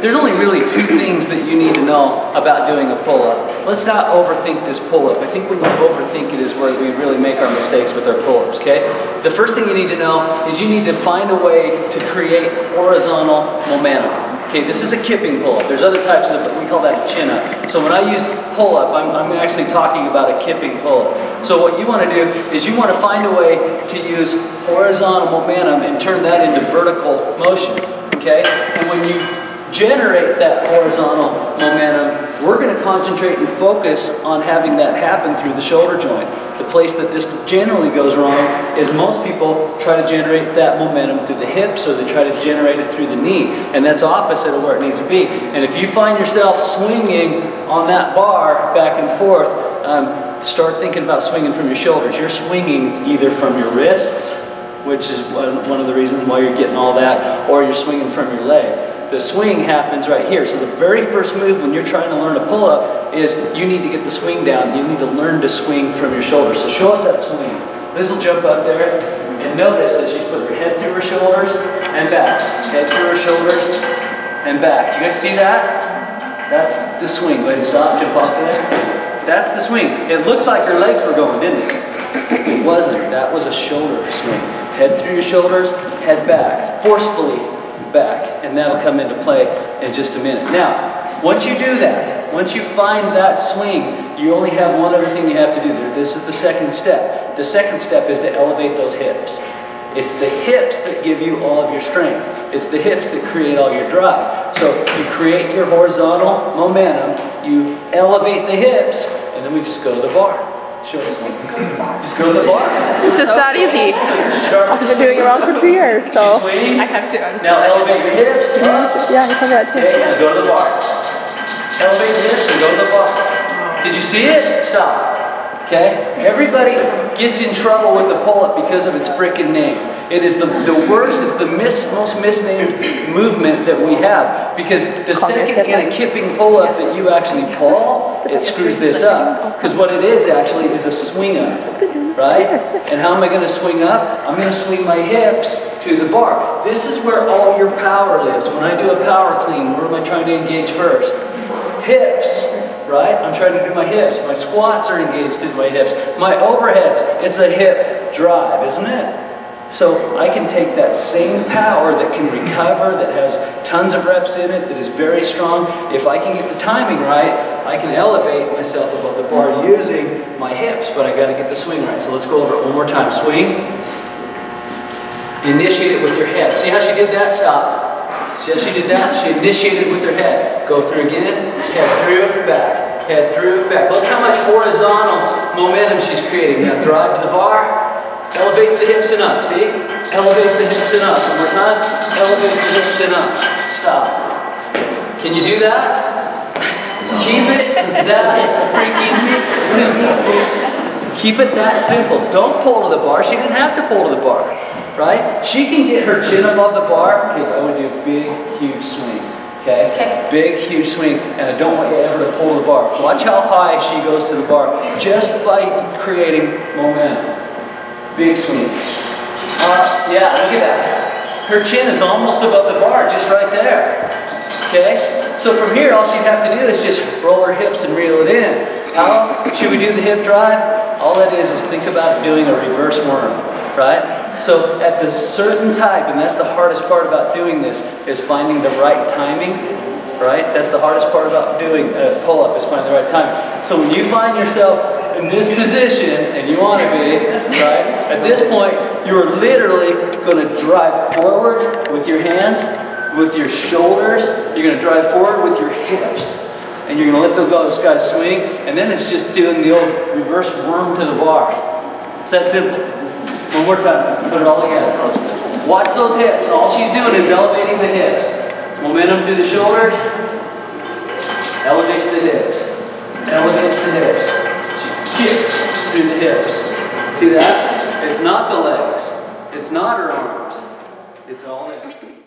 There's only really two things that you need to know about doing a pull-up. Let's not overthink this pull-up. I think when you overthink it is where we really make our mistakes with our pull-ups, okay? The first thing you need to know is you need to find a way to create horizontal momentum. Okay, this is a kipping pull-up. There's other types of, we call that a chin-up. So when I use pull-up, I'm actually talking about a kipping pull-up. So what you want to do is you want to find a way to use horizontal momentum and turn that into vertical motion, okay? And when you generate that horizontal momentum, we're going to concentrate and focus on having that happen through the shoulder joint. The place that this generally goes wrong is most people try to generate that momentum through the hips, or they try to generate it through the knee, and that's opposite of where it needs to be. And if you find yourself swinging on that bar back and forth, start thinking about swinging from your shoulders. You're swinging either from your wrists, which is one of the reasons why you're getting all that, or you're swinging from your legs. The swing happens right here. So the very first move when you're trying to learn a pull-up is you need to get the swing down. You need to learn to swing from your shoulders. So show us that swing. Liz will jump up there and notice that she's put her head through her shoulders and back. Head through her shoulders and back. Do you guys see that? That's the swing. Go ahead and stop, jump off of there. That's the swing. It looked like her legs were going, didn't it? It wasn't. That was a shoulder swing. Head through your shoulders, head back. Forcefully back, and that'll come into play in just a minute. Now, once you do that, once you find that swing, you only have one other thing you have to do there. This is the second step. The second step is to elevate those hips. It's the hips that give you all of your strength. It's the hips that create all your drive. So you create your horizontal momentum, you elevate the hips, and then we just go to the bar. Show us one. Just go to the bar. It's just that easy. I've been doing it wrong for 2 years, so I have to. Now elevate your hips. Yeah, you cover that too. Okay, now go to the bar. Elevate your hips and go to the bar. Did you see it? Stop. Okay? Everybody gets in trouble with the pull-up because of its freaking name. It is the worst, it's the most misnamed movement that we have. Because the second in a kipping pull-up that you actually pull, it screws this up. Because what it is actually is a swing up, right? And how am I going to swing up? I'm going to swing my hips to the bar. This is where all your power lives. When I do a power clean, where am I trying to engage first? Hips. Right? I'm trying to do my hips. My squats are engaged through my hips. My overheads, it's a hip drive, isn't it? So I can take that same power that can recover, that has tons of reps in it, that is very strong. If I can get the timing right, I can elevate myself above the bar using my hips, but I got to get the swing right. So let's go over it one more time. Swing. Initiate it with your head. See how she did that? Stop. See how she did that? She initiated with her head. Go through again, head through, back, head through, back. Look how much horizontal momentum she's creating. Now drive to the bar, elevates the hips and up, see? Elevates the hips and up. One more time, elevates the hips and up. Stop. Can you do that? No. Keep it that freaking simple. Keep it that simple. Don't pull to the bar. She didn't have to pull to the bar. Right? She can get her chin above the bar. Okay, I want to do a big, huge swing. Okay? Big, huge swing. And I don't want you ever to pull the bar. Watch how high she goes to the bar just by creating momentum. Big swing. Yeah, look at that. Her chin is almost above the bar, just right there. Okay? So from here, all she'd have to do is just roll her hips and reel it in. How should we do the hip drive? All that is think about doing a reverse worm. Right? So at the certain type, and that's the hardest part about doing this, is finding the right timing, right? That's the hardest part about doing a pull-up, is finding the right timing. So when you find yourself in this position, and you want to be, right? At this point, you're literally going to drive forward with your hands, with your shoulders. You're going to drive forward with your hips. And you're going to let those guys swing, and then it's just doing the old reverse worm to the bar. It's that simple. One more time, put it all together. Watch those hips. All she's doing is elevating the hips. Momentum through the shoulders, elevates the hips, elevates the hips. She kicks through the hips. See that? It's not the legs. It's not her arms. It's all in.